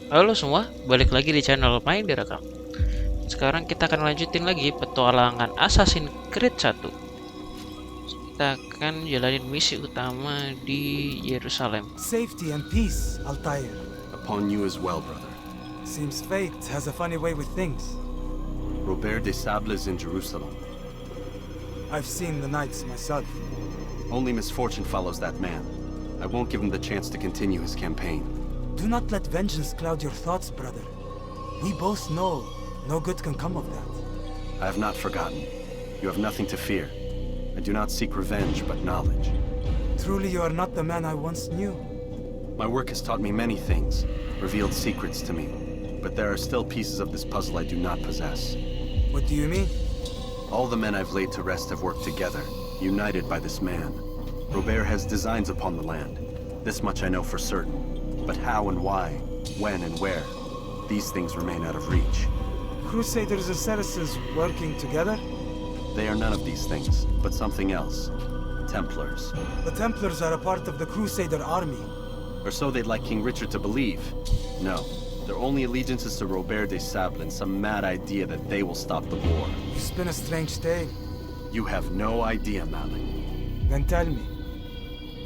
Halo semua, balik lagi di channel Main Direkam. Sekarang kita akan lanjutin lagi petualangan Assassin Creed 1. Kita akan jalanin misi utama di Yerusalem. Safety and peace, Altair. Upon you as well, brother. Seems fate has a funny way with things. Robert de Sable is in Jerusalem. I've seen the knights myself. Only misfortune follows that man. I won't give him the chance to continue his campaign. Do not let vengeance cloud your thoughts, brother. We both know no good can come of that. I have not forgotten. You have nothing to fear. I do not seek revenge, but knowledge. Truly you are not the man I once knew. My work has taught me many things, revealed secrets to me. But there are still pieces of this puzzle I do not possess. What do you mean? All the men I've laid to rest have worked together, united by this man. Robert has designs upon the land. This much I know for certain. But how and why, when and where, these things remain out of reach. Crusaders and Saracens working together? They are none of these things, but something else. Templars. The Templars are a part of the Crusader army. Or so they'd like King Richard to believe. No, their only allegiance is to Robert de Sable and some mad idea that they will stop the war. You spin a strange tale. You have no idea, Malik. Then tell me.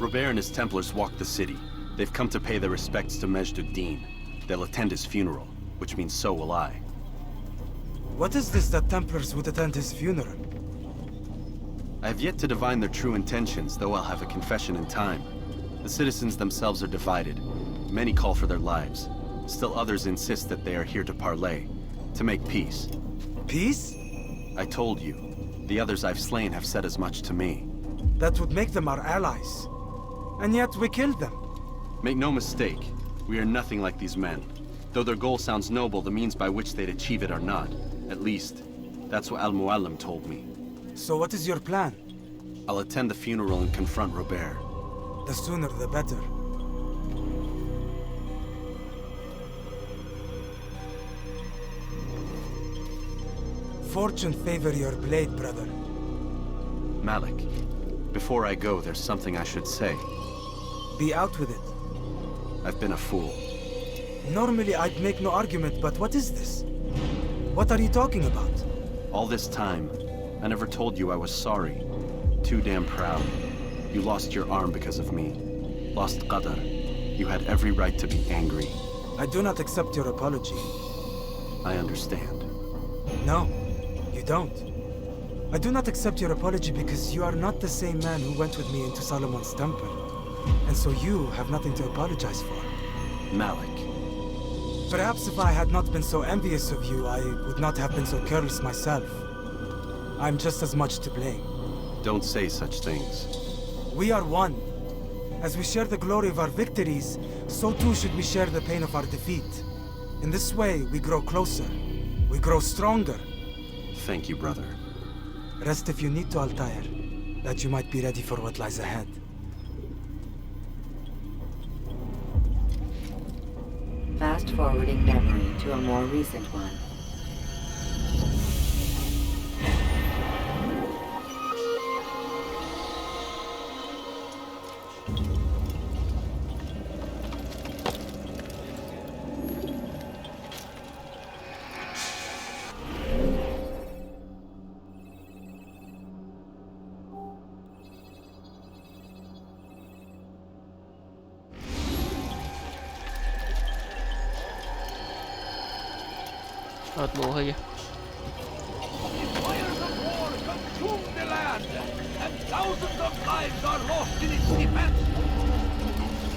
Robert and his Templars walk the city. They've come to pay their respects to Majd-ud-Din. They'll attend his funeral, which means so will I. What is this that Templars would attend his funeral? I have yet to divine their true intentions, though I'll have a confession in time. The citizens themselves are divided. Many call for their lives. Still others insist that they are here to parley, to make peace. Peace? I told you. The others I've slain have said as much to me. That would make them our allies. And yet we killed them. Make no mistake, we are nothing like these men. Though their goal sounds noble, the means by which they'd achieve it are not. At least, that's what Al-Muallim told me. So what is your plan? I'll attend the funeral and confront Robert. The sooner the better. Fortune favor your blade, brother. Malik, before I go, there's something I should say. Be out with it. I've been a fool. Normally I'd make no argument, but what is this? What are you talking about? All this time, I never told you I was sorry. Too damn proud. You lost your arm because of me. Lost Qadar. You had every right to be angry. I do not accept your apology. I understand. No, you don't. I do not accept your apology because you are not the same man who went with me into Solomon's temple. And so you have nothing to apologize for. Malik. Perhaps if I had not been so envious of you, I would not have been so careless myself. I'm just as much to blame. Don't say such things. We are one. As we share the glory of our victories, so too should we share the pain of our defeat. In this way, we grow closer. We grow stronger. Thank you, brother. Rest if you need to, Altair, that you might be ready for what lies ahead. Fast-forwarding memory to a more recent one. Lewat bawah aja. Fires of war consume the land, and thousands of lives are lost in its defense.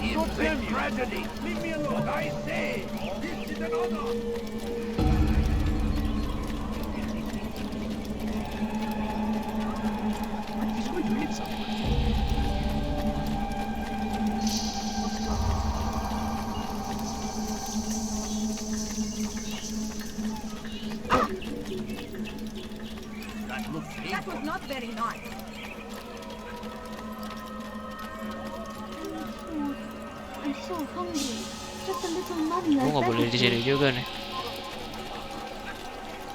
It's a tragedy. Leave me alone. I say, this is an honor. He's going to hit someone. That was not very nice. I'm so hungry. Just a little money. Gue nggak boleh di sini juga nih.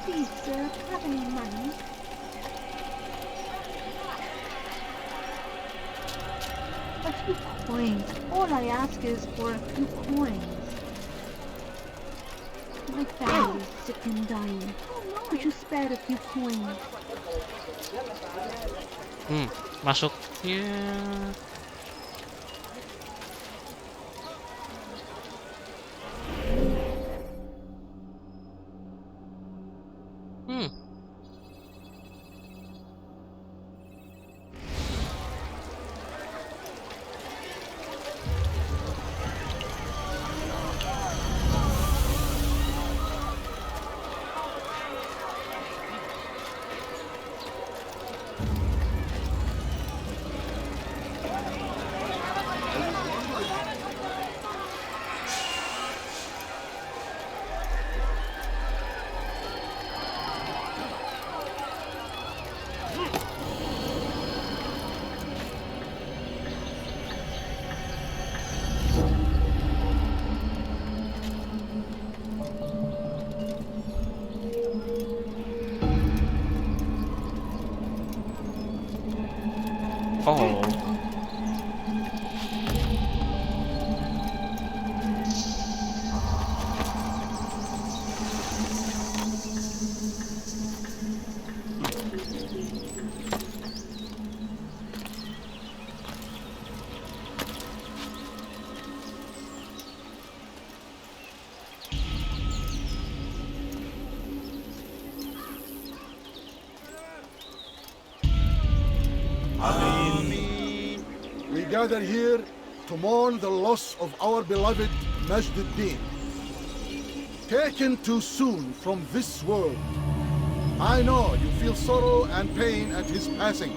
Please, sir, have any money? A few coins. All I ask is for a few coins. My family is sick and dying. Could you spare a few coins? Masuknya. Oh. We gather here to mourn the loss of our beloved Majduddin, taken too soon from this world. I know you feel sorrow and pain at his passing,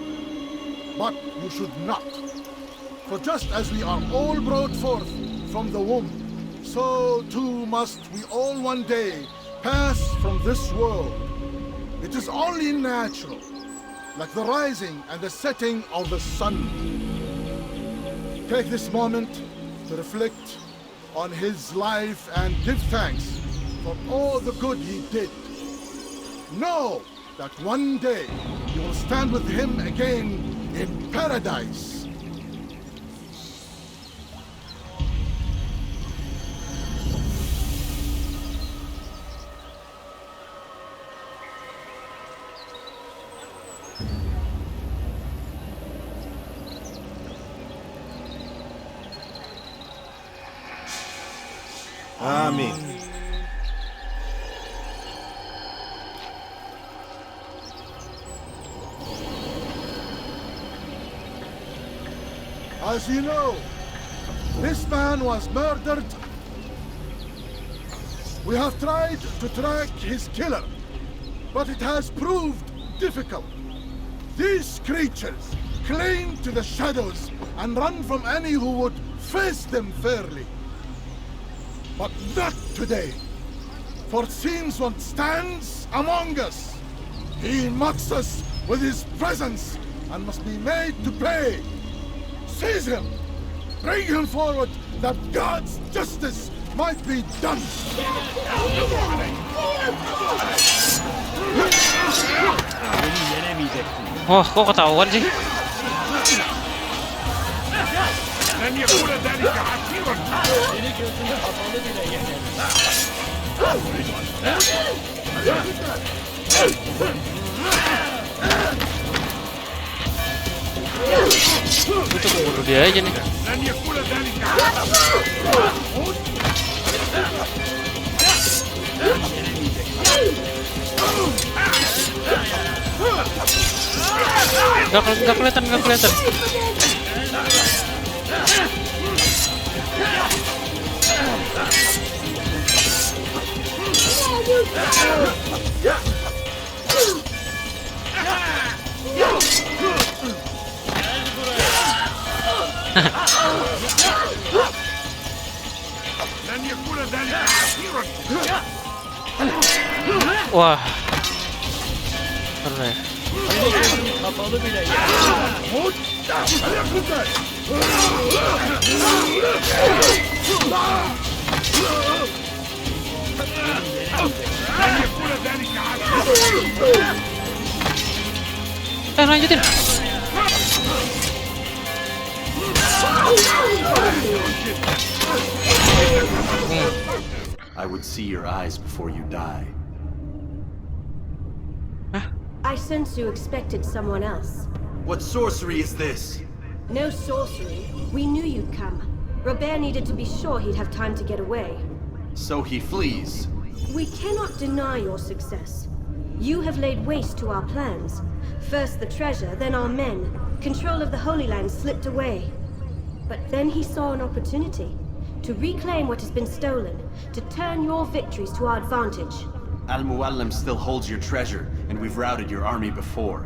but you should not. For just as we are all brought forth from the womb, so too must we all one day pass from this world. It is only natural, like the rising and the setting of the sun. Take this moment to reflect on his life and give thanks for all the good he did. Know that one day you will stand with him again in paradise. Amin. As you know, this man was murdered. We have tried to track his killer, but it has proved difficult. These creatures cling to the shadows and run from any who would face them fairly. But not today, for it seems one stands among us. He mocks us with his presence and must be made to pay. Seize him! Bring him forward that God's justice might be done! Wah, kok ketahuan sih? لن يكون ذلك عسيرا. Itu keburu dia aja nih. لن يكون ذلك Nggak kelihatan. لن يكون ذلك عسيرا. Wah. Keren. Lanjutin. I would see your eyes before you die. I sense you expected someone else. What sorcery is this? No sorcery. We knew you'd come. Robert needed to be sure he'd have time to get away. So he flees. We cannot deny your success. You have laid waste to our plans. First the treasure, then our men. Control of the Holy Land slipped away. But then he saw an opportunity to reclaim what has been stolen, to turn your victories to our advantage. Al-Muallim still holds your treasure, and we've routed your army before.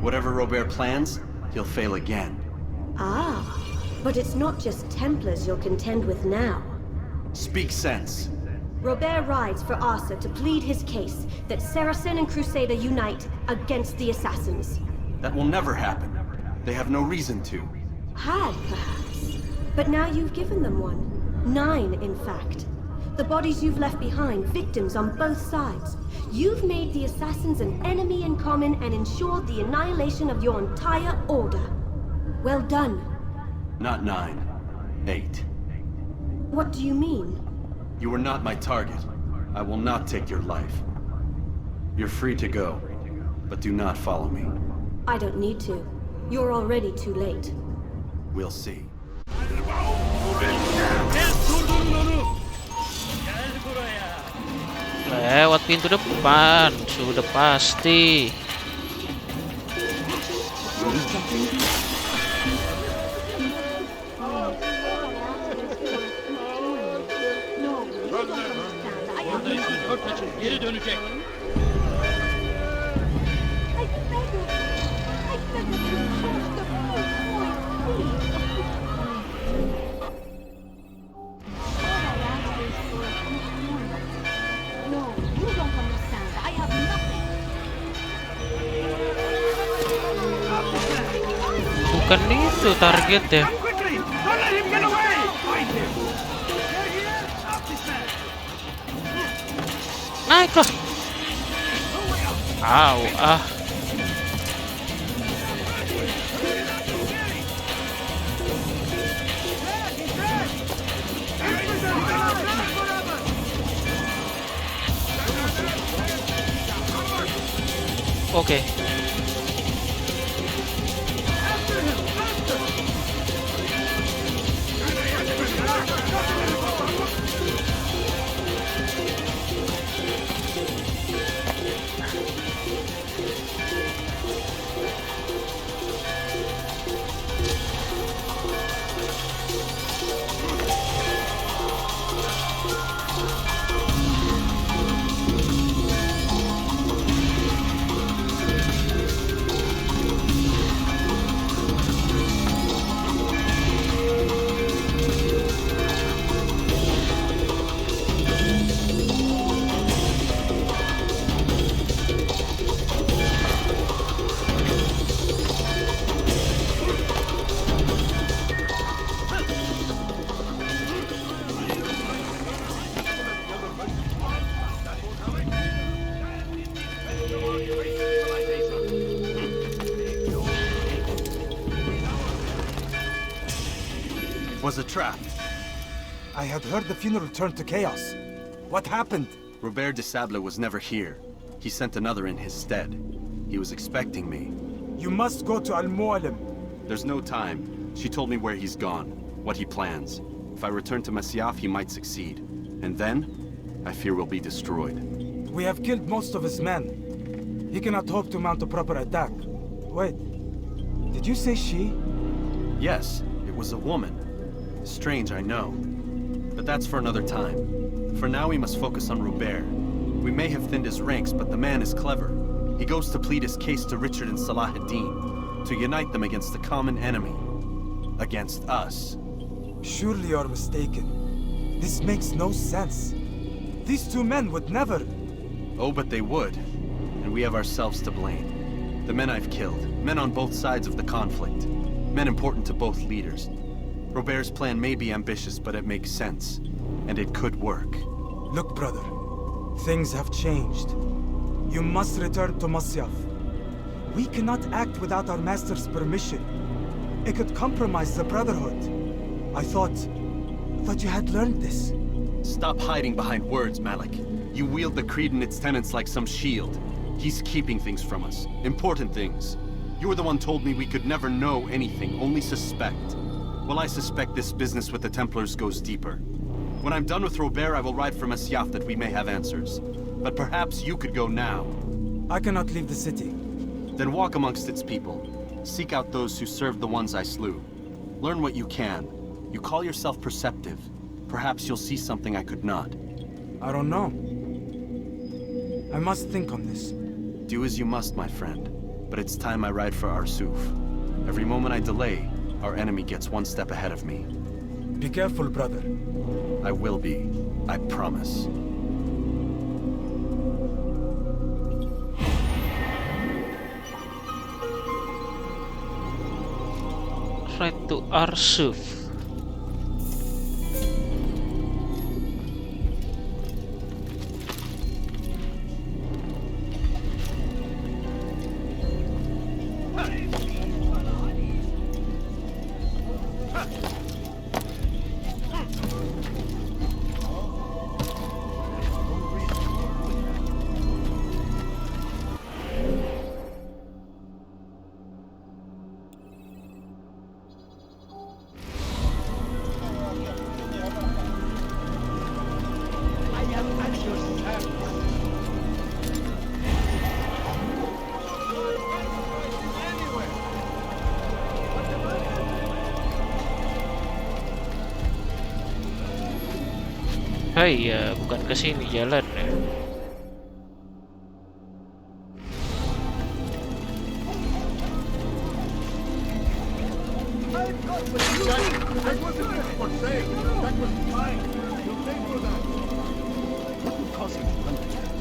Whatever Robert plans, he'll fail again. Ah, but it's not just Templars you'll contend with now. Speak sense. Robert rides for Asa to plead his case that Saracen and Crusader unite against the Assassins. That will never happen. They have no reason to. Had, perhaps. But now you've given them one. 9, in fact. The bodies you've left behind, victims on both sides. You've made the Assassins an enemy in common and ensured the annihilation of your entire order. Well done. Not 9. 8. What do you mean? You were not my target. I will not take your life. You're free to go, but do not follow me. I don't need to. You're already too late. We'll see. Lewat pintu depan, sudah pasti. Geri dönecek. Bukan itu targetnya. Quickly! Don't let him get away! Find him! They're here! Stop this man! Naiklah. Au, ah. Oke. Was a trap. I had heard the funeral turned to chaos. What happened? Robert de Sable was never here. He sent another in his stead. He was expecting me. You must go to Al-Muallim. There's no time. She told me where he's gone, what he plans. If I return to Masyaf, he might succeed. And then, I fear we'll be destroyed. We have killed most of his men. He cannot hope to mount a proper attack. Wait, did you say she? Yes, it was a woman. Strange, I know. But that's for another time. For now, we must focus on Robert. We may have thinned his ranks, but the man is clever. He goes to plead his case to Richard and Salah ad-Din, to unite them against the common enemy. Against us. Surely you're mistaken. This makes no sense. These two men would never... Oh, but they would. And we have ourselves to blame. The men I've killed, men on both sides of the conflict. Men important to both leaders. Robert's plan may be ambitious, but it makes sense. And it could work. Look, brother. Things have changed. You must return to Masyaf. We cannot act without our master's permission. It could compromise the Brotherhood. I thought you had learned this. Stop hiding behind words, Malik. You wield the creed and its tenets like some shield. He's keeping things from us. Important things. You were the one told me we could never know anything, only suspect. Well, I suspect this business with the Templars goes deeper. When I'm done with Robert, I will ride for Masyaf that we may have answers. But perhaps you could go now. I cannot leave the city. Then walk amongst its people. Seek out those who served the ones I slew. Learn what you can. You call yourself perceptive. Perhaps you'll see something I could not. I don't know. I must think on this. Do as you must, my friend. But it's time I ride for RUSUH. Every moment I delay, our enemy gets one step ahead of me. Be careful, brother. I will be. I promise. Right to RUSUH. Hai ya, bukan ke sini jalan ya. That wasn't meant for sale. That was mine. You'll pay for that. What would cause him to run like that?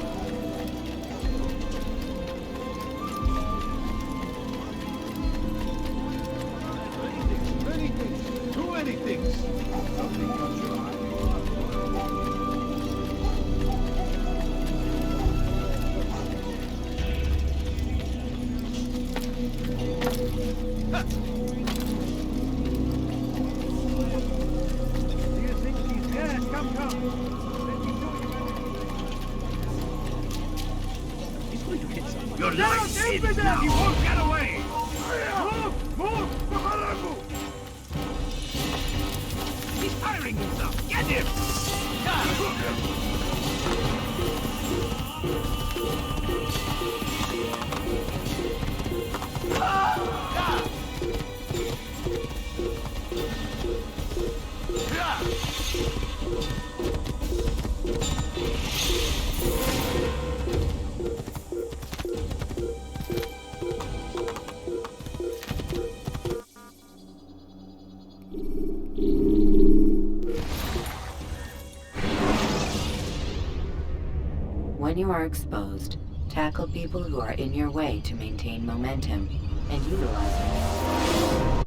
Many things. Too many things. Something caught your eye. You're like Sid. He won't get away. Move! Move! Maharabu! He's firing himself. Get him! When you are exposed, tackle people who are in your way to maintain momentum and utilize it.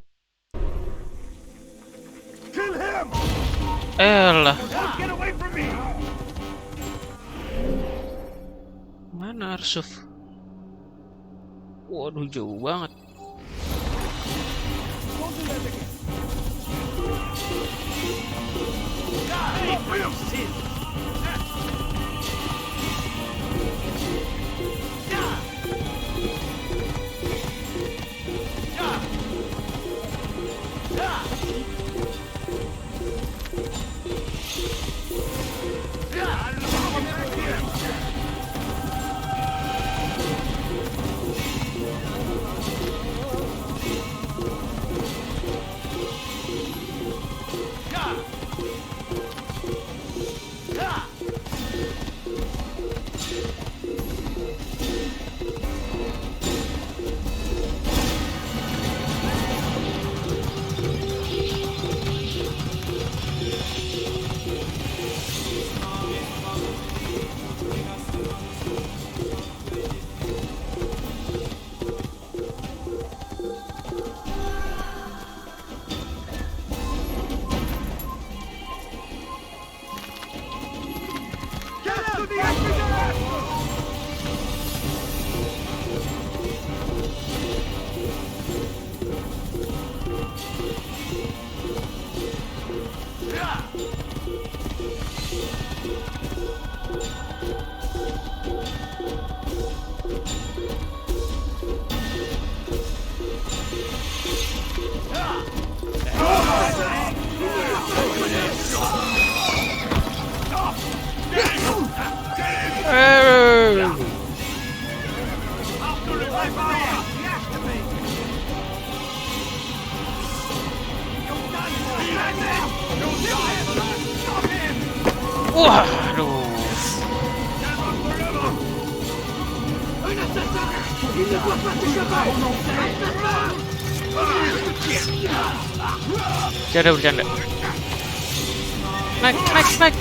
Kill him! Elah, Get away from me! mana RUSUH? Waduh, jauh banget. Don't do that again. Hey, real Sid! Wah, aduh. Bercanda. Naik.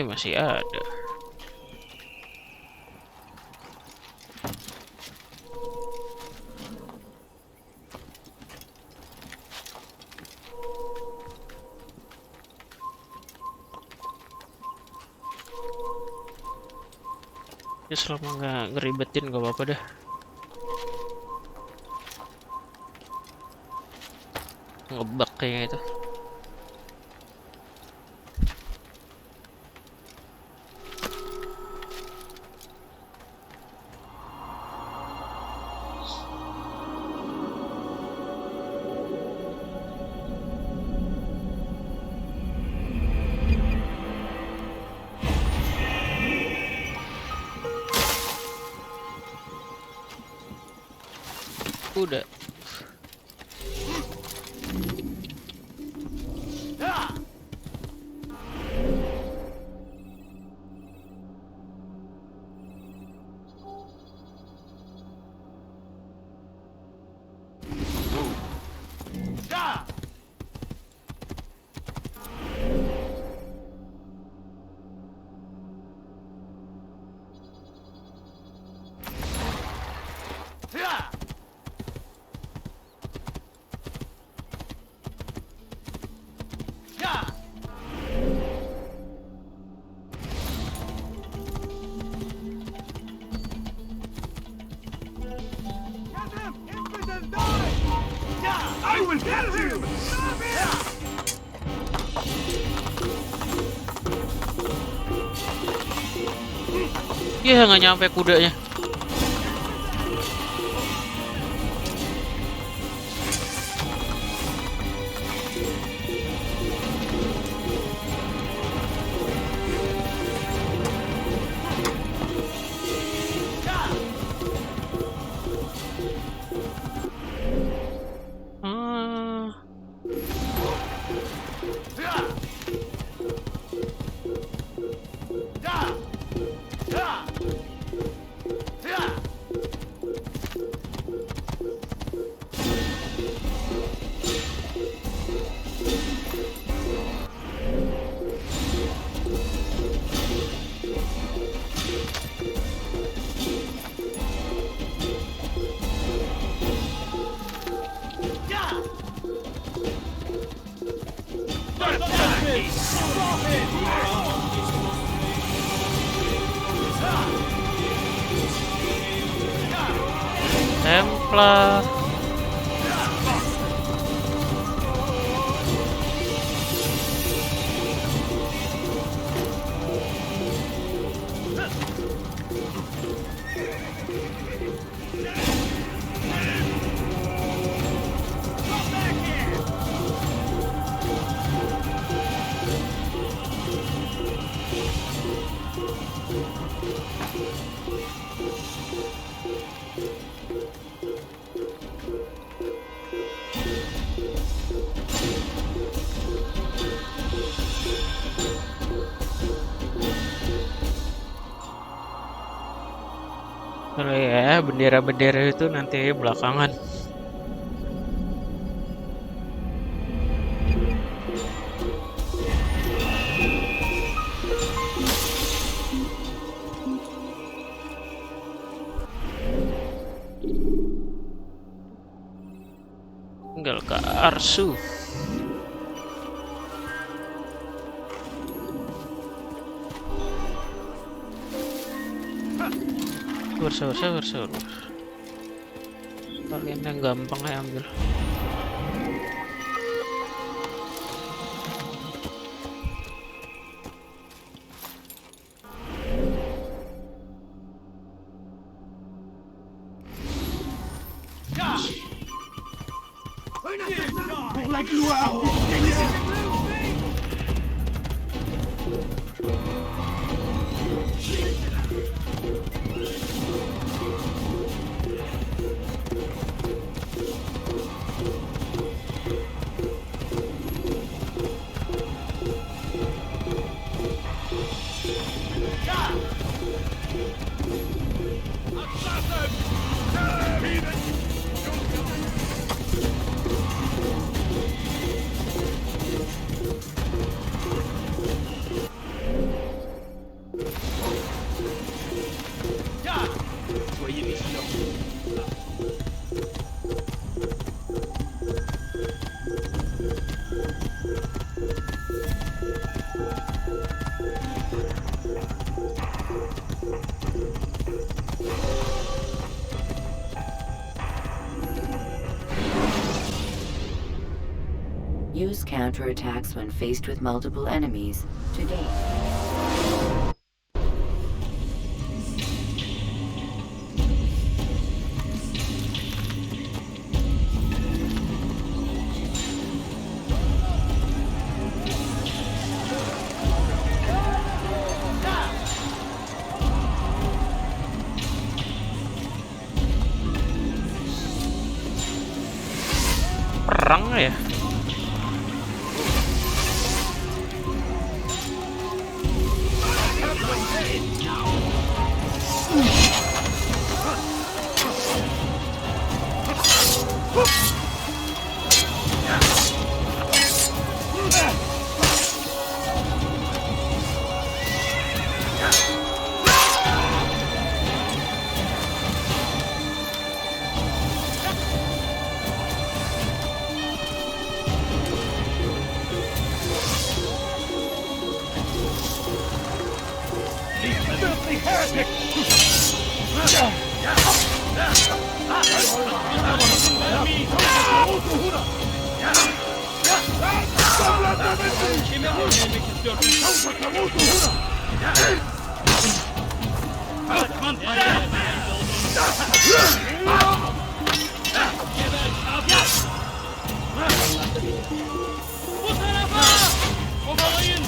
Masih ada. Ya selama nggak ngeribetin gak apa-apa dah. Ngebug kayaknya itu. Udah. Ya nggak nyampe kudanya. Templar. Kalau ya bendera-bendera itu nanti belakangan. Tinggal ke RUSUH. Sabar. Kalian yang gampang aja ambil. Use counterattacks when faced with multiple enemies to gain. Perang ya? Bu tarafa! Kovalayın!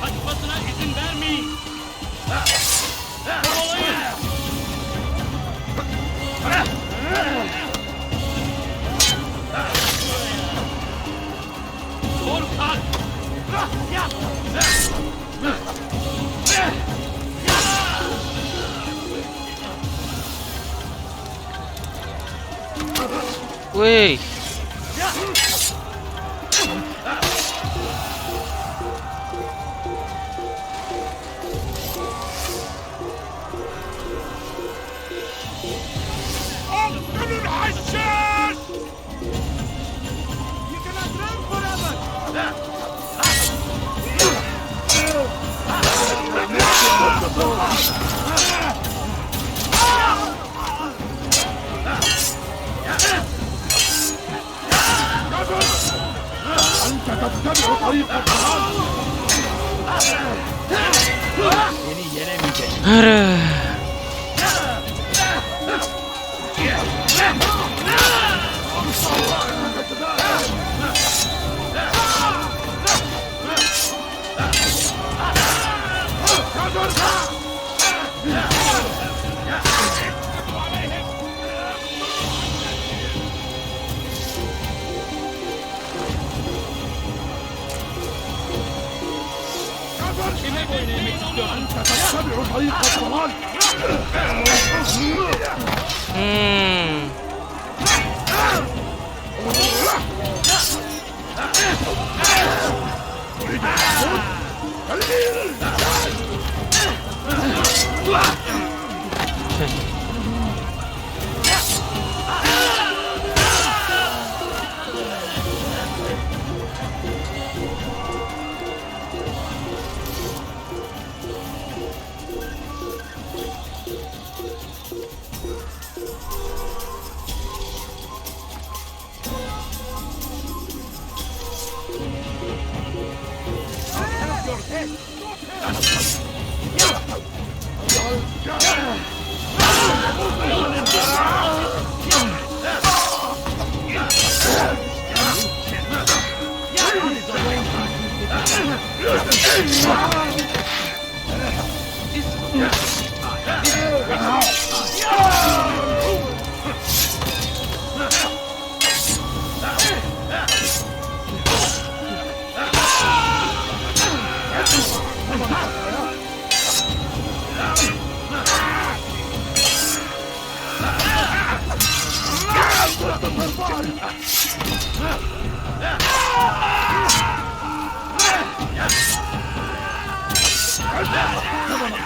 Kaçmasına izin vermeyin! Kovalayın! Korkak! Wih. Aduh.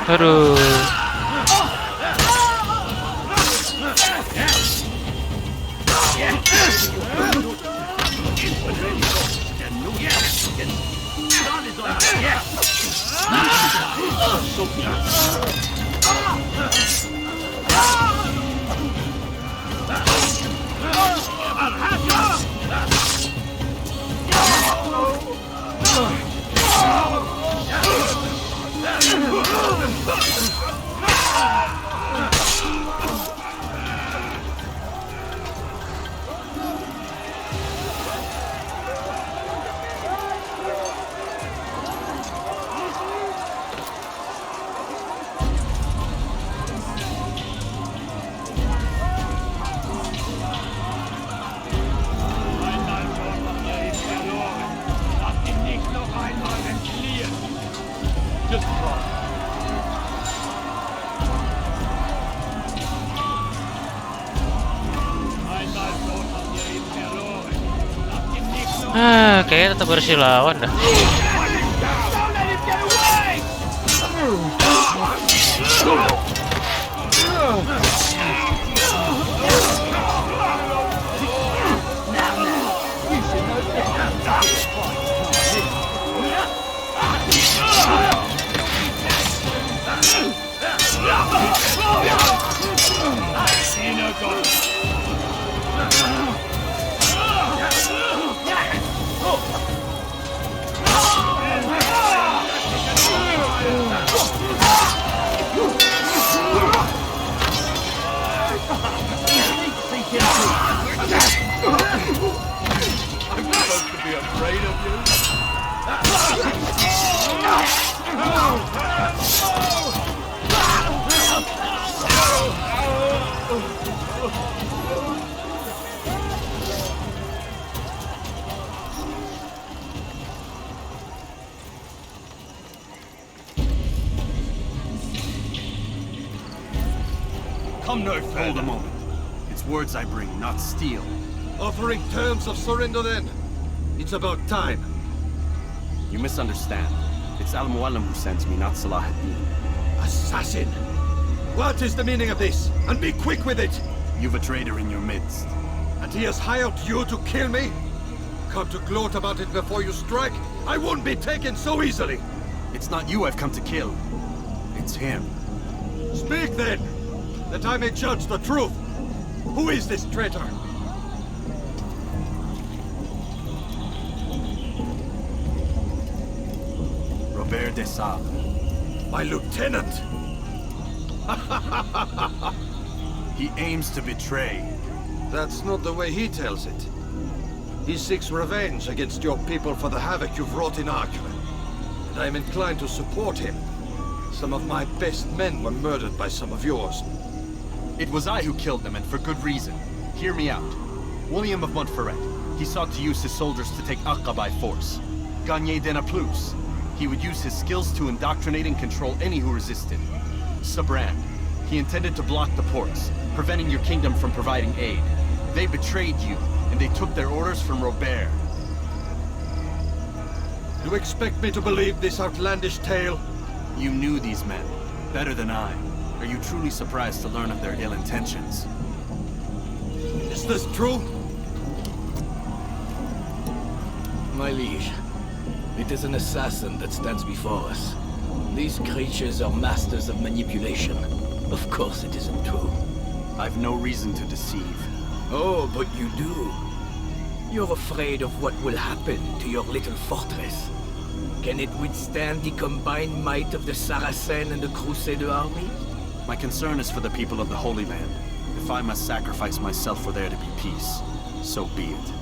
Aduh. Kayaknya tetap harus dilawan dah. Come no further. Hold a moment. It's words I bring, not steel. Offering terms of surrender then. It's about time. You misunderstand. It's Al-Mualim who sends me, not Salah ad-Din. Assassin! What is the meaning of this? And be quick with it! You've a traitor in your midst. And he has hired you to kill me? Come to gloat about it before you strike? I won't be taken so easily! It's not you I've come to kill. It's him. Speak then! That I may judge the truth! Who is this traitor? Robert de Sable. My lieutenant! He aims to betray. That's not the way he tells it. He seeks revenge against your people for the havoc you've wrought in Arkham. And I am inclined to support him. Some of my best men were murdered by some of yours. It was I who killed them, and for good reason. Hear me out. William of Montferrat. He sought to use his soldiers to take Acre by force. Gagne de Naplouse. He would use his skills to indoctrinate and control any who resisted. Sabrand. He intended to block the ports, preventing your kingdom from providing aid. They betrayed you, and they took their orders from Robert. You expect me to believe this outlandish tale? You knew these men, better than I. Are you truly surprised to learn of their ill intentions? Is this true? My liege, it is an assassin that stands before us. These creatures are masters of manipulation. Of course it isn't true. I've no reason to deceive. Oh, but you do. You're afraid of what will happen to your little fortress. Can it withstand the combined might of the Saracen and the Crusader army? My concern is for the people of the Holy Land. If I must sacrifice myself for there to be peace, so be it.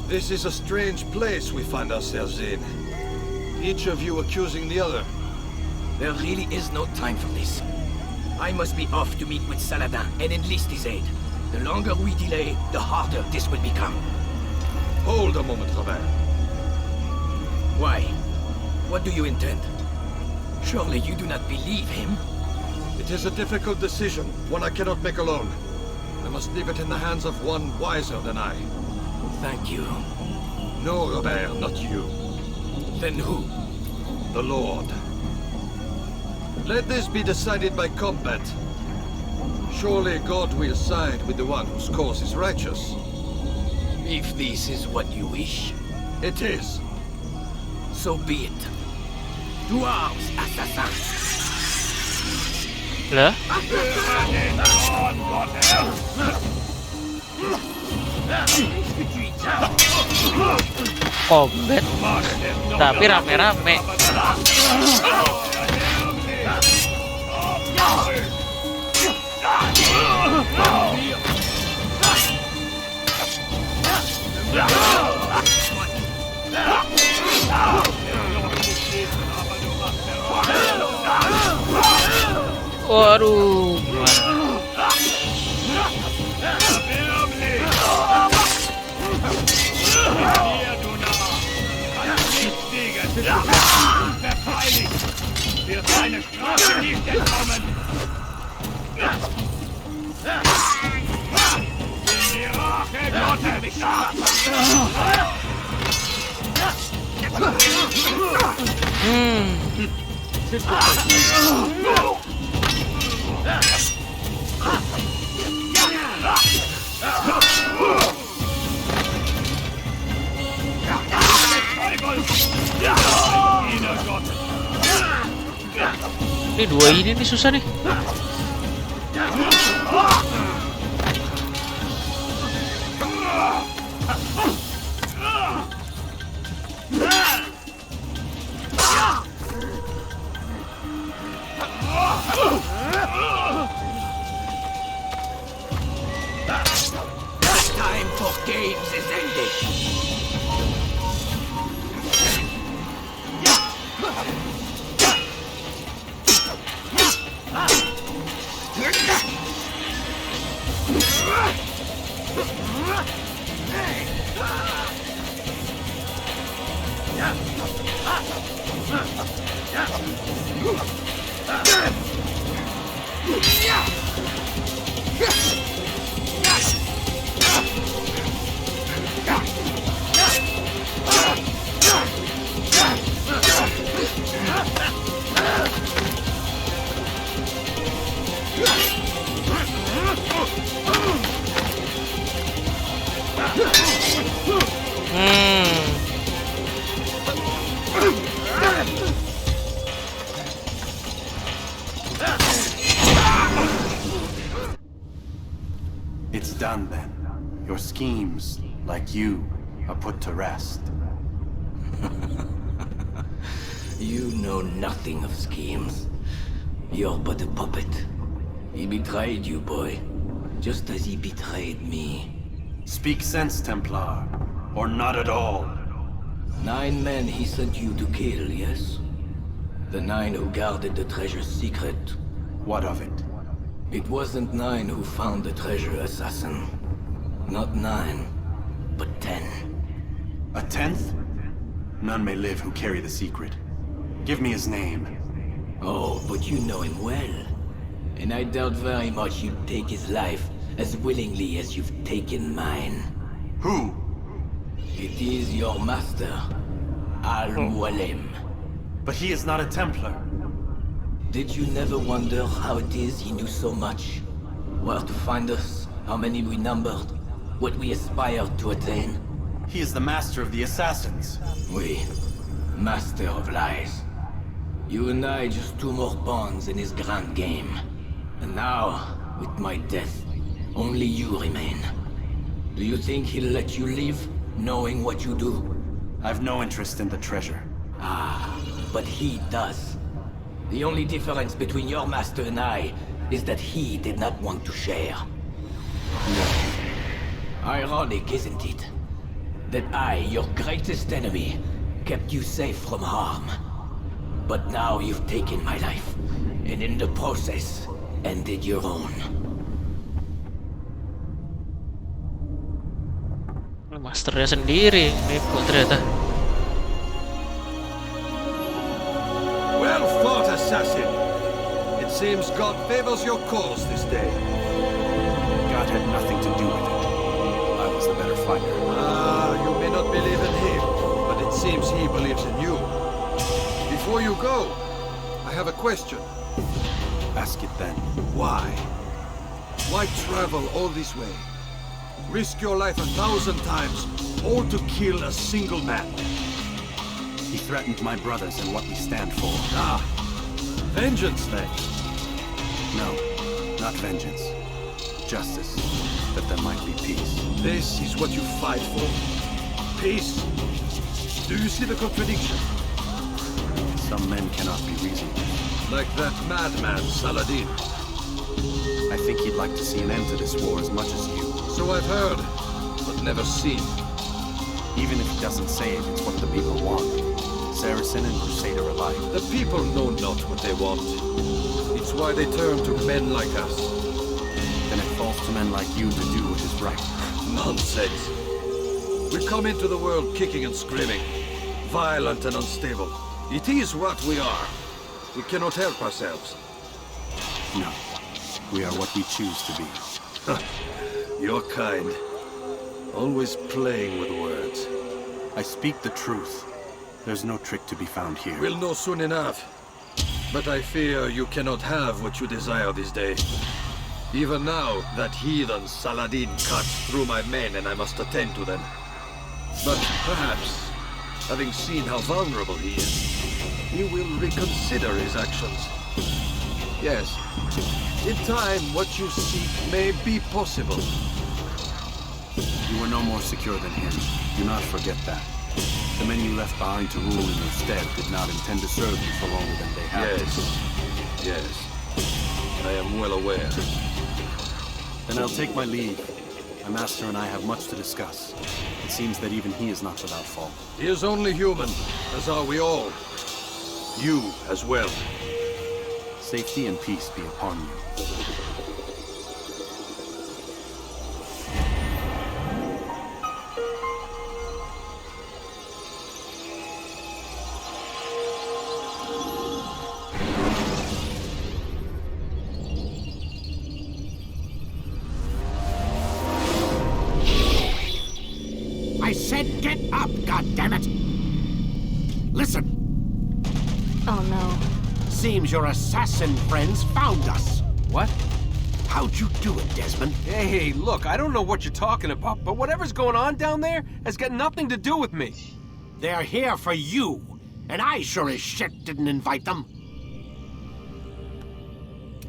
This is a strange place we find ourselves in. Each of you accusing the other. There really is no time for this. I must be off to meet with Saladin and enlist his aid. The longer we delay, the harder this will become. Hold a moment, Robert. Why? What do you intend? Surely you do not believe him? It is a difficult decision, one I cannot make alone. I must leave it in the hands of one wiser than I. Thank you. No, Robert, not you. Then who? The Lord. Let this be decided by combat. Surely God will side with the one whose cause is righteous. If this is what you wish, It is. so be it. To arms, assassin! Lah? Combat. Tapi rame-rame. Waduh, gimana? Wird seine Strafe nicht entkommen! In die Rache Gottes! Ini dua ini nih susah nih. The time for games is ended. It's done then. Your schemes, like you, are put to rest. You know nothing of schemes. You're but a puppet. He betrayed you, boy. Just as he betrayed me. Speak sense, Templar. Or not at all. 9 men he sent you to kill, yes? The 9 who guarded the treasure's secret. What of it? It wasn't 9 who found the treasure, Assassin. Not 9, but 10. A 10th? None may live who carry the secret. Give me his name. Oh, but you know him well. And I doubt very much you'd take his life as willingly as you've taken mine. Who? It is your master, Al-Mualim. But he is not a Templar. Did you never wonder how it is he knew so much? Where to find us, how many we numbered, what we aspired to attain? He is the master of the Assassins. We, master of lies. You and I just two more pawns in his grand game. And now, with my death, only you remain. Do you think he'll let you live, knowing what you do? I've no interest in the treasure. Ah, but he does. The only difference between your master and I is that he did not want to share. No. Ironic, isn't it? That I, your greatest enemy, kept you safe from harm. But now you've taken my life, and in the process, ended your own. Masternya sendiri yang nipu ternyata. Well fought, Assassin. It seems God favors your cause this day. God had nothing to do with it. I was the better fighter. Ah, you may not believe in him, but it seems he believes in you. Before you go, I have a question. Ask it then. Why? Why travel all this way? Risk your life 1,000 times, all to kill a single man. He threatened my brothers and what we stand for. Ah, vengeance then. No, not vengeance. Justice, that there might be peace. This is what you fight for? Peace? Do you see the contradiction? Some men cannot be reasoned. Like that madman, Saladin. I think he'd like to see an end to this war as much as you. So I've heard, but never seen. Even if he doesn't say it, it's what the people want. Saracen and Crusader alike. The people know not what they want. It's why they turn to men like us. Then it falls to men like you to do what is right. Nonsense. We come into the world kicking and screaming, violent and unstable. It is what we are. We cannot help ourselves. No. We are what we choose to be. Your kind. Always playing with words. I speak the truth. There's no trick to be found here. We'll know soon enough. But I fear you cannot have what you desire this day. Even now, that heathen Saladin cuts through my men and I must attend to them. But perhaps, having seen how vulnerable he is, he will reconsider his actions. Yes, in time, what you seek may be possible. You were no more secure than him. Do not forget that. The men you left behind to rule in your stead did not intend to serve you for longer than they had. Yes. I am well aware. Then I'll take my leave. My master and I have much to discuss. It seems that even he is not without fault. He is only human, as are we all. You as well. Safety and peace be upon you. I said get up, goddammit! Listen! Oh no. Seems your assassin friends found us. What? How'd you do it, Desmond? Hey, look, I don't know what you're talking about, but whatever's going on down there has got nothing to do with me. They're here for you, and I sure as shit didn't invite them.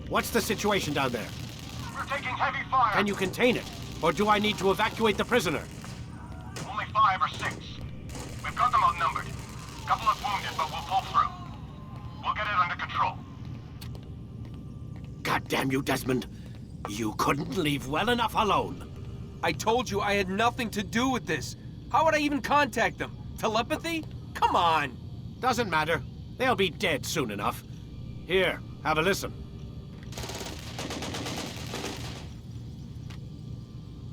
What's the situation down there? We're taking heavy fire. Can you contain it? Or do I need to evacuate the prisoner? Only 5 or 6. We've got them outnumbered. Couple of wounded, but we'll pull through. We'll get it under control. God damn you, Desmond. You couldn't leave well enough alone. I told you I had nothing to do with this. How would I even contact them? Telepathy? Come on. Doesn't matter. They'll be dead soon enough. Here, have a listen.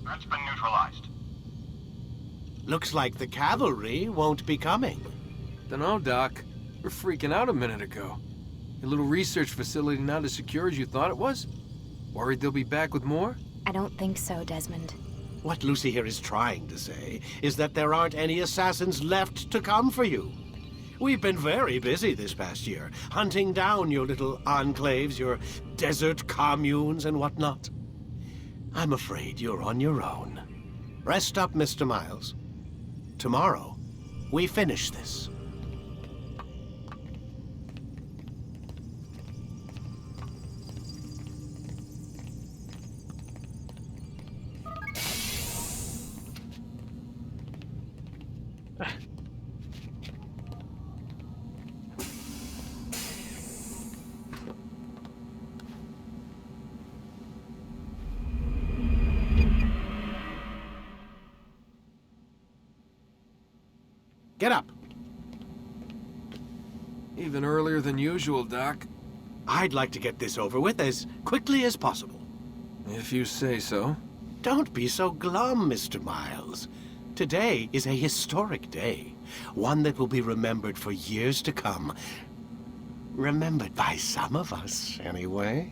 That's been neutralized. Looks like the cavalry won't be coming. Dunno, Doc. were freaking out a minute ago. Your little research facility not as secure as you thought it was? Worried they'll be back with more? I don't think so, Desmond. What Lucy here is trying to say is that there aren't any assassins left to come for you. We've been very busy this past year, hunting down your little enclaves, your desert communes and whatnot. I'm afraid you're on your own. Rest up, Mr. Miles. Tomorrow, we finish this. Get up. Even earlier than usual, Doc. I'd like to get this over with as quickly as possible. If you say so. Don't be so glum, Mr. Miles. Today is a historic day. One that will be remembered for years to come. Remembered by some of us, anyway.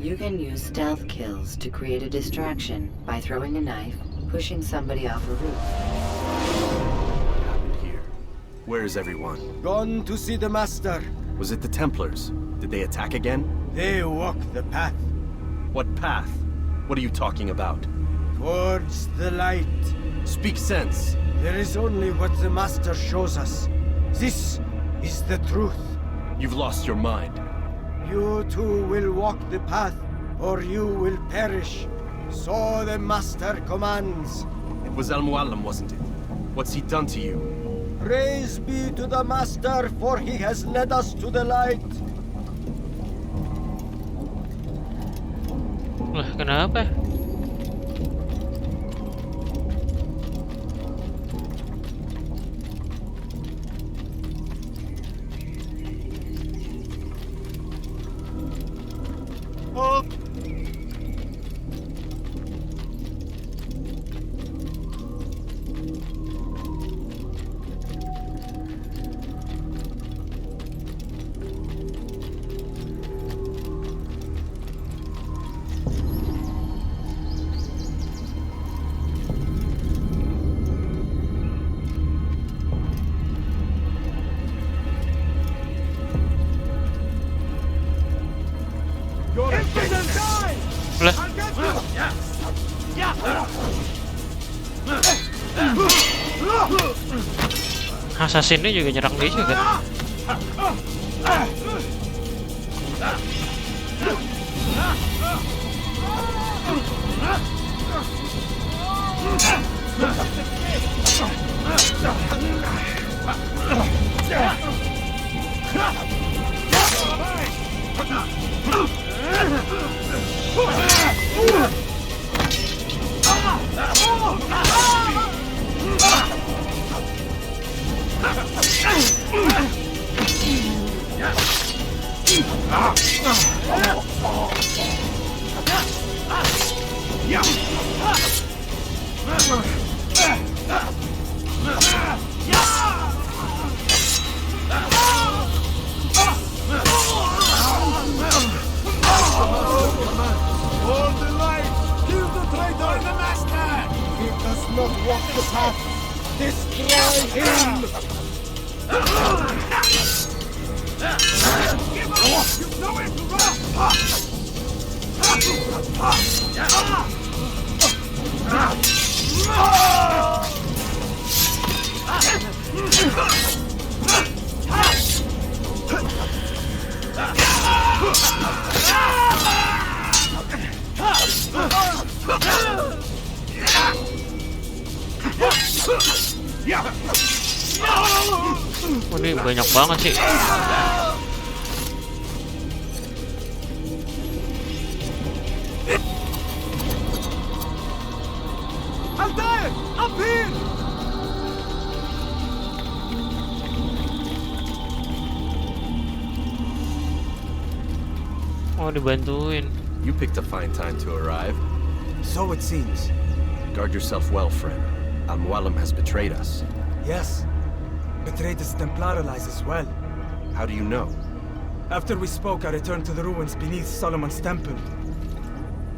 You can use stealth kills to create a distraction by throwing a knife, pushing somebody off a roof. What happened here? Where is everyone? Gone to see the Master. Was it the Templars? Did they attack again? They walk the path. What path? What are you talking about? Towards the light. Speak sense. There is only what the Master shows us. This is the truth. You've lost your mind. You too will walk the path, or you will perish. So the Master commands. It was Al-Muallim, wasn't it? What's he done to you? Praise be to the Master, for he has led us to the light. Lah, kenapa? Oh. Lah. Assassin ini juga nyerang dia juga. Hold the light! Kill the traitor! The Master! He does not walk the path! Destroy him! Give up! You've nowhere to run! Oh, ini banyak banget sih. Oh, dibantuin. You picked a fine time to arrive. So it seems. Guard yourself well, friend. Al-Mualim has betrayed us. Yes. Betrayed his Templar allies as well. How do you know? After we spoke, I returned to the ruins beneath Solomon's temple.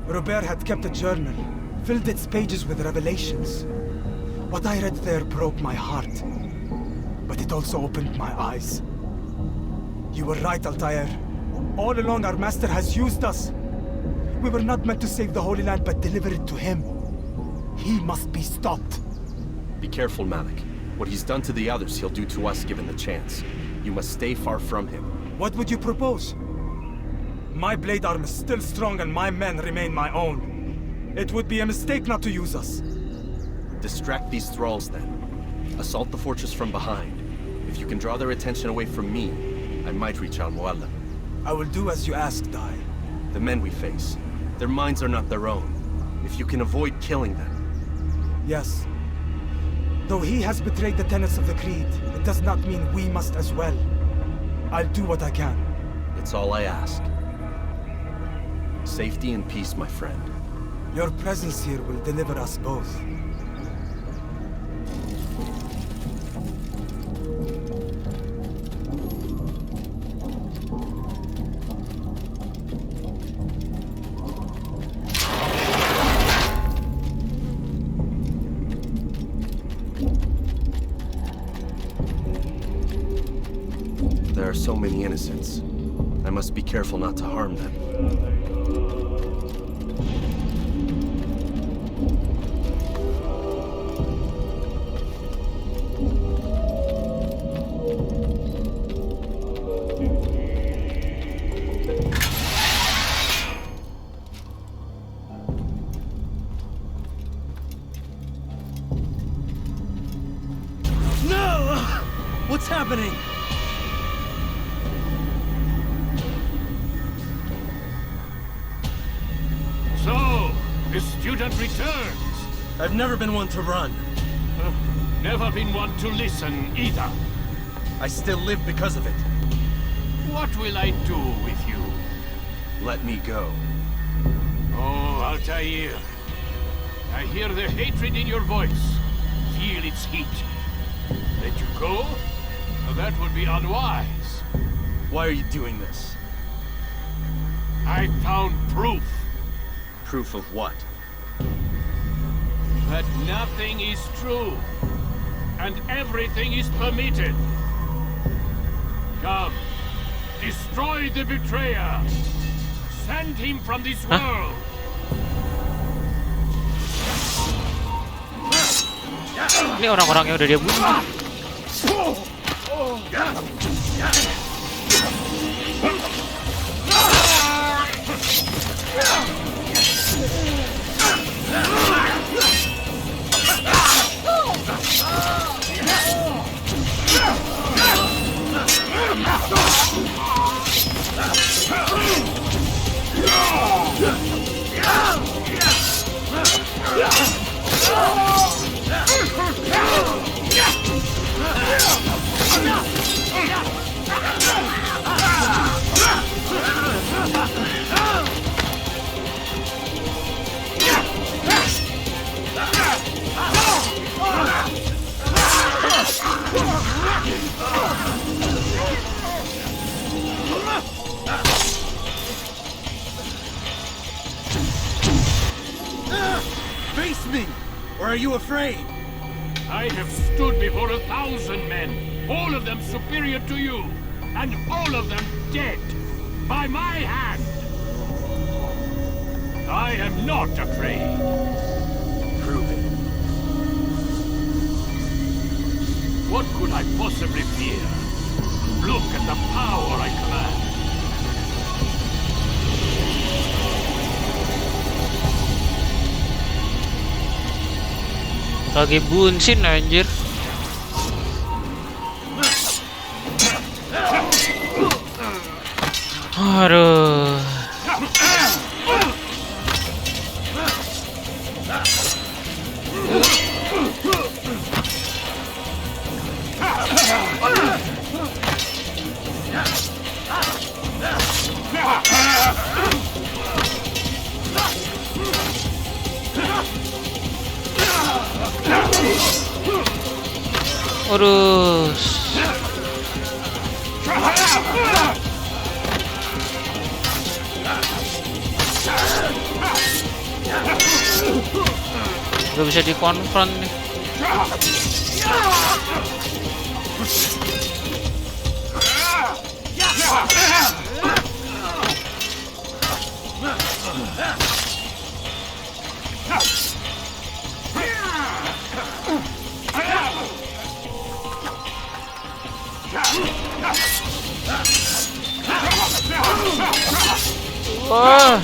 Robert had kept a journal, filled its pages with revelations. What I read there broke my heart. But it also opened my eyes. You were right, Altair. All along, our master has used us. We were not meant to save the Holy Land, but deliver it to him. He must be stopped. Be careful, Malik. What he's done to the others, he'll do to us given the chance. You must stay far from him. What would you propose? My blade arm is still strong and my men remain my own. It would be a mistake not to use us. Distract these thralls, then. Assault the fortress from behind. If you can draw their attention away from me, I might reach Al-Mualim. I will do as you ask, Dai. The men we face, their minds are not their own. If you can avoid killing them. Yes. Though he has betrayed the tenets of the Creed, it does not mean we must as well. I'll do what I can. It's all I ask. Safety and peace, my friend. Your presence here will deliver us both. There are so many innocents. I must be careful not to harm them. No! What's happening? So, the student returns. I've never been one to run. Never been one to listen either. I still live because of it. What will I do with you? Let me go. Oh, Altair. I hear the hatred in your voice. Feel its heat. Let you go? That would be unwise. Why are you doing this? I found proof. Proof of what? That nothing is true. And everything is permitted. Come. Destroy the betrayer. Send him from this world. Ini orang-orang yang udah dia bunuh. Face me! Or are you afraid? I have stood before 1,000 men, all of them superior to you, and all of them dead, by my hand. I am not afraid. Prove it. What could I possibly fear? Look at the power I command. Lagi bunsin anjir. Aduh. Waduh. Gak bisa dikonfront nih. Wah.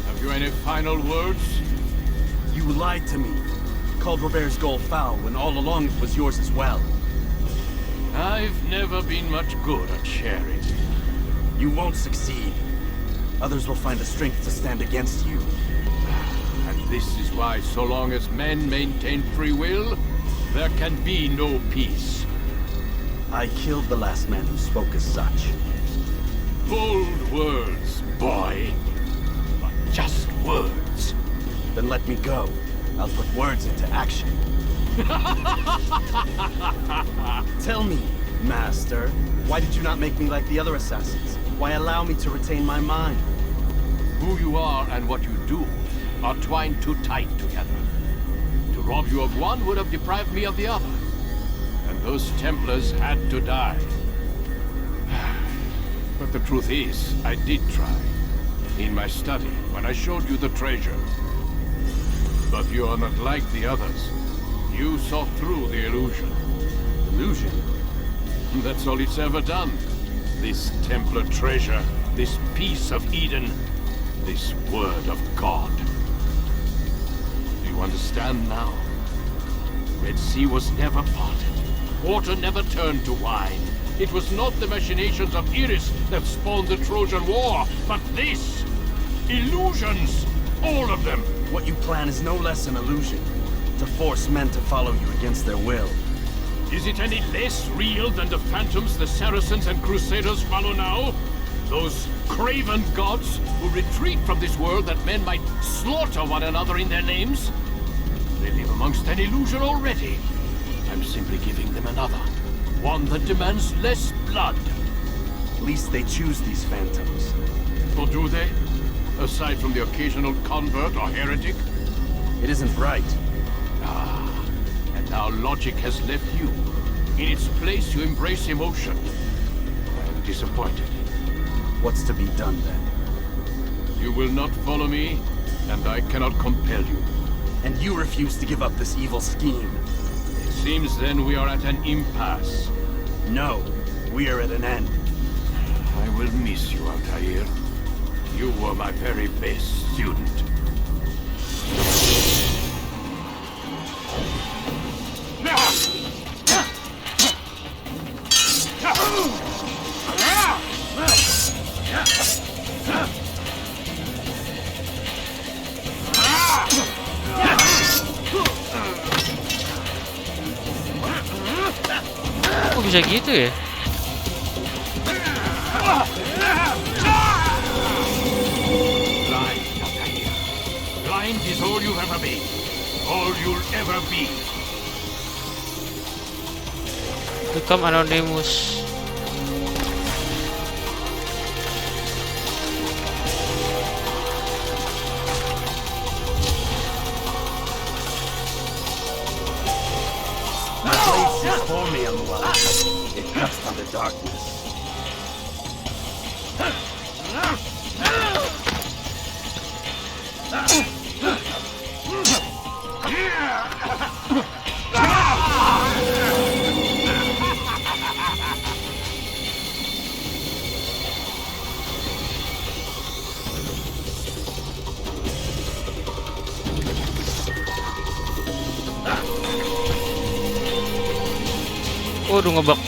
Have you any final words? You lied to me. Called Robert's goal foul when all along it was yours as well. I've never been much good at sharing. You won't succeed. Others will find the strength to stand against you. And this is why, so long as men maintain free will, there can be no peace. I killed the last man who spoke as such. Bold words, boy. But just words. Then let me go. I'll put words into action. Tell me, Master, why did you not make me like the other assassins? Why allow me to retain my mind? Who you are and what you do are twined too tight together. To rob you of one would have deprived me of the other. And those Templars had to die. But the truth is, I did try. In my study, when I showed you the treasure. But you are not like the others. You saw through the illusion. Illusion? That's all it's ever done. This Templar treasure, this piece of Eden, this word of God. Do you understand now? Red Sea was never parted. Water never turned to wine. It was not the machinations of Iris that spawned the Trojan War, but this! Illusions! All of them! What you plan is no less an illusion. To force men to follow you against their will. Is it any less real than the phantoms the Saracens and Crusaders follow now? Those craven gods who retreat from this world that men might slaughter one another in their names? They live amongst an illusion already. I'm simply giving them another. One that demands less blood. At least they choose these phantoms. Or do they? Aside from the occasional convert or heretic? It isn't right. Ah, and now logic has left you. In its place, you embrace emotion. I am disappointed. What's to be done then? You will not follow me, and I cannot compel you. And you refuse to give up this evil scheme. It seems then we are at an impasse. No, we are at an end. I will miss you, Altair. You were my very best student. Kok bisa gitu ya? Blind is all you've ever been. All you'll ever be. Become anonymous. My blade sees for me, awal. It cuts through the darkness. Waduh, ngebak.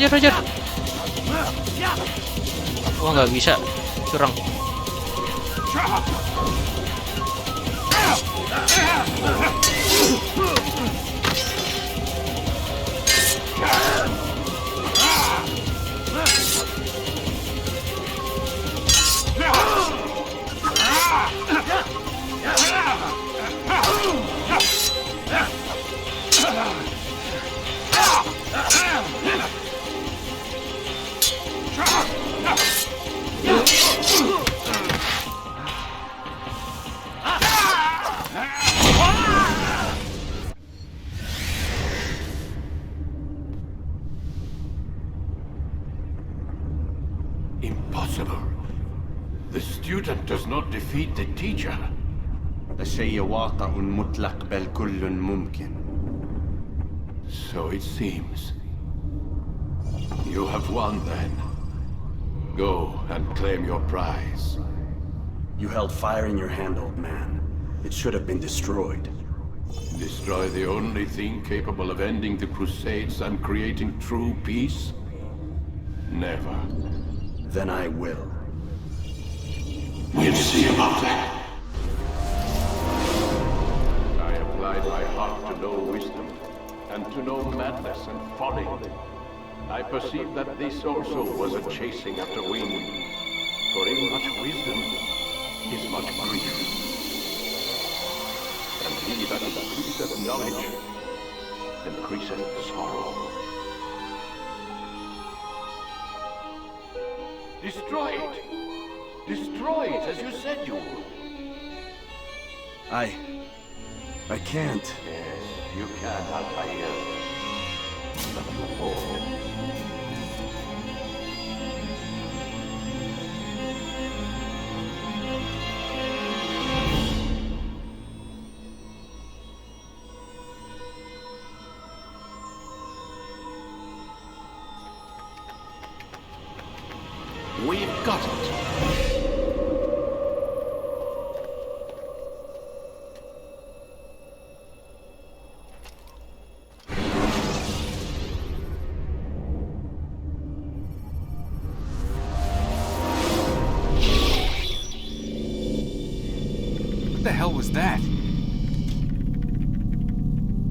Hajar. Wah, nggak bisa. Curang. Impossible. The student does not defeat the teacher. الشيء واقع مطلق بل كل ممكن. So it seems. You have won then. Go and claim your prize. You held fire in your hand, old man. It should have been destroyed. Destroy the only thing capable of ending the Crusades and creating true peace? Never. Then I will. We'll see about that. I applied my heart to know wisdom, and to know madness and folly. I perceived that this also was a chasing after wind. For in much wisdom is much grief. And he that increaseth knowledge increaseth sorrow. Destroy it! Destroy it as you said you would. I can't. Yes, you can, Altair. But you won't. We've got it. What the hell was that?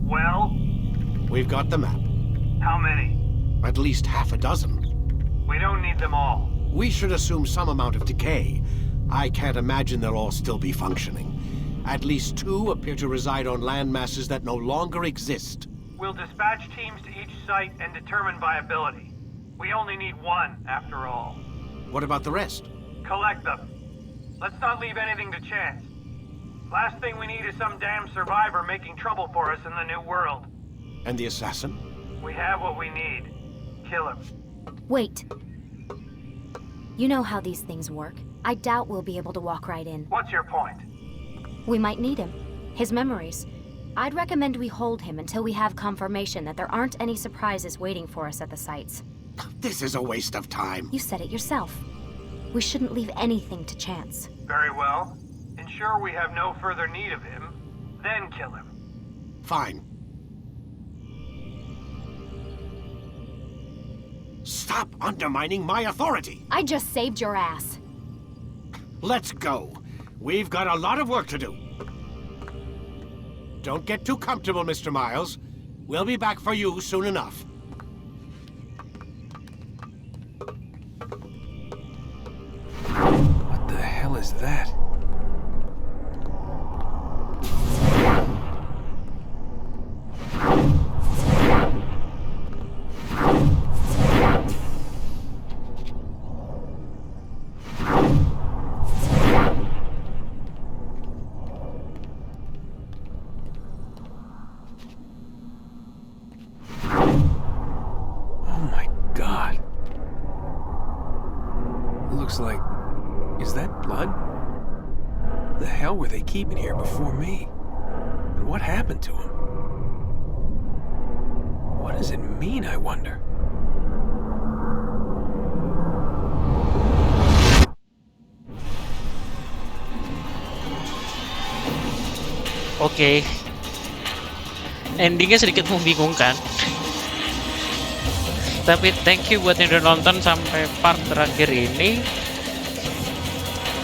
Well? We've got the map. How many? At least half a dozen. We don't need them all. We should assume some amount of decay. I can't imagine they'll all still be functioning. At least 2 appear to reside on land masses that no longer exist. We'll dispatch teams to each site and determine viability. We only need 1, after all. What about the rest? Collect them. Let's not leave anything to chance. Last thing we need is some damn survivor making trouble for us in the new world. And the assassin? We have what we need. Kill him. Wait. You know how these things work. I doubt we'll be able to walk right in. What's your point? We might need him. His memories. I'd recommend we hold him until we have confirmation that there aren't any surprises waiting for us at the sites. This is a waste of time. You said it yourself. We shouldn't leave anything to chance. Very well. Ensure we have no further need of him, then kill him. Fine. Stop undermining my authority! I just saved your ass. Let's go. We've got a lot of work to do. Don't get too comfortable, Mr. Miles. We'll be back for you soon enough. What the hell is that? The hell were they keeping here before me? And what happened to him? What does it mean, I wonder? Oke. Endingnya sedikit membingungkan. Tapi thank you buat yang udah nonton sampai part terakhir ini.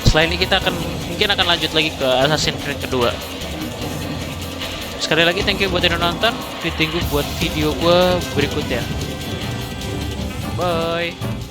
Setelah ini kita mungkin akan lanjut lagi ke Assassin's Creed kedua. Sekali lagi thank you buat yang udah nonton. Ditunggu buat video gue berikutnya. Bye.